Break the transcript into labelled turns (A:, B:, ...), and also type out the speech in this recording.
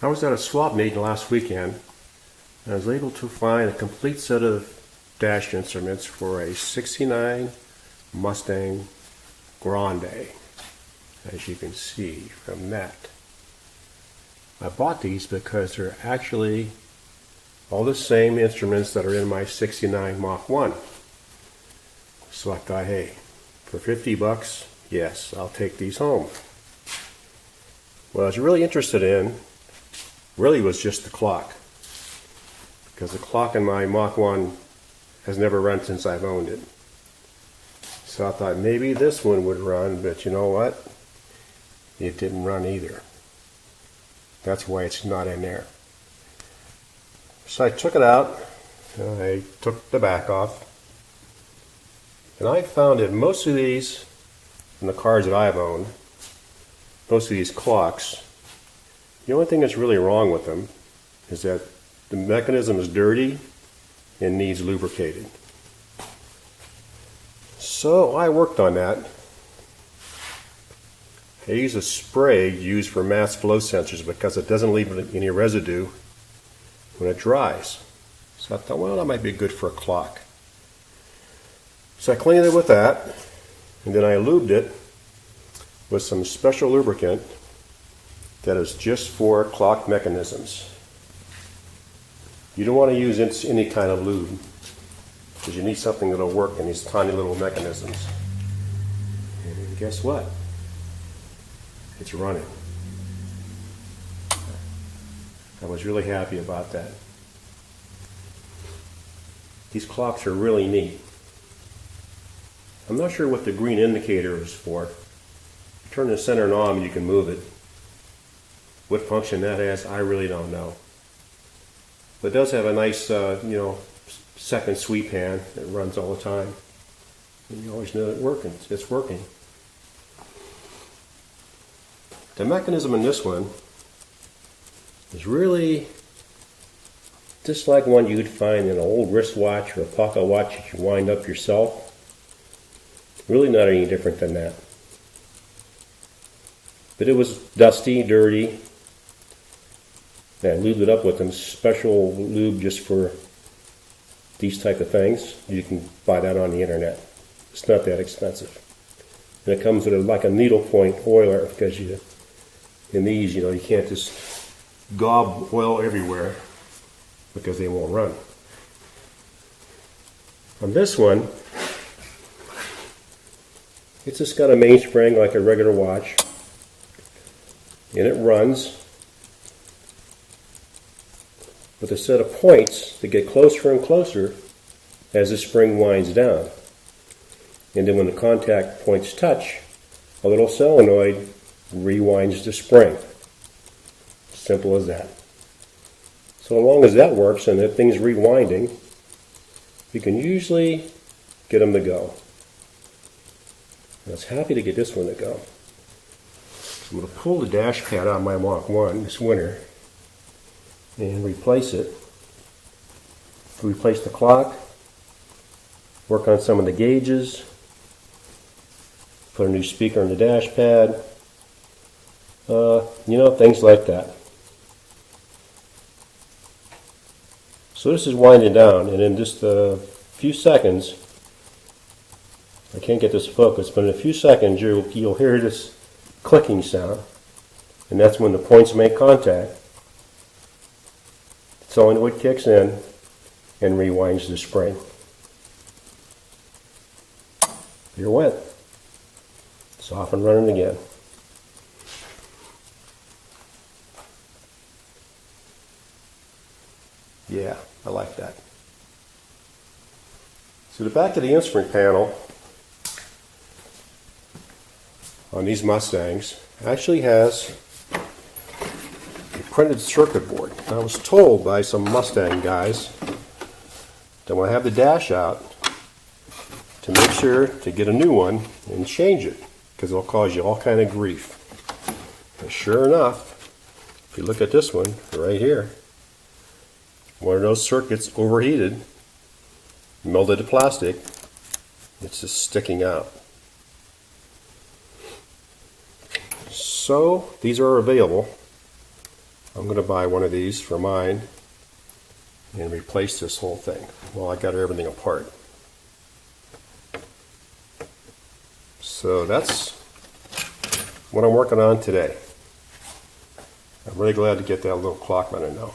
A: I was at a swap meeting last weekend, and I was able to find a complete set of dash instruments for a '69 Mustang Grande, as you can see from that. I bought these because they're actually all the same instruments that are in my '69 Mach 1. So I thought, hey, for 50 bucks, yes, I'll take these home. What I was really interested in really was just the clock, because the clock in my Mach 1 has never run since I've owned it. So I thought maybe this one would run, but you know what? It didn't run either. That's why it's not in there. So I took it out, and I took the back off, and I found that most of these, in the cars that I've owned, most of these clocks, the only thing that's really wrong with them is that the mechanism is dirty and needs lubricated. So I worked on that. I use a spray used for mass flow sensors because it doesn't leave any residue when it dries. So I thought, well, that might be good for a clock. So I cleaned it with that, and then I lubed it with some special lubricant that is just for clock mechanisms. You don't want to use any kind of lube, because you need something that'll work in these tiny little mechanisms. And guess what? It's running. I was really happy about that. These clocks are really neat. I'm not sure what the green indicator is for. Turn the center knob and you can move it. What function that has, I really don't know. But it does have a nice, second sweep hand that runs all the time. And you always know it's working. The mechanism in this one is really just like one you'd find in an old wristwatch or a pocket watch that you wind up yourself. Really not any different than that. But it was dusty, dirty. I lubed it up with some special lube just for these type of things. You can buy that on the internet. It's not that expensive. And it comes with like a needlepoint oiler, because in these, you can't just gob oil everywhere because they won't run. On this one, it's just got a mainspring like a regular watch, and it runs with a set of points that get closer and closer as the spring winds down. And then when the contact points touch, a little solenoid rewinds the spring. Simple as that. So as long as that works and that thing's rewinding, you can usually get them to go. I was happy to get this one to go. I'm going to pull the dash pad out of my Mach 1 this winter and replace it. Replace the clock, work on some of the gauges, put a new speaker on the dash pad, things like that. So this is winding down, and in just a few seconds, I can't get this focused, but in a few seconds you'll hear this clicking sound, and that's when the points make contact. The solenoid kicks in and rewinds the spring. Here it went. It's off and running again. Yeah, I like that. So the back of the instrument panel on these Mustangs actually has a printed circuit board. I was told by some Mustang guys that when I have the dash out, to make sure to get a new one and change it, because it'll cause you all kind of grief. And sure enough, if you look at this one right here, one of those circuits overheated, melted the plastic, it's just sticking out. So these are available I'm going to buy one of these for mine and replace this whole thing while I got everything apart. So that's what I'm working on today. I'm really glad to get that little clock running now.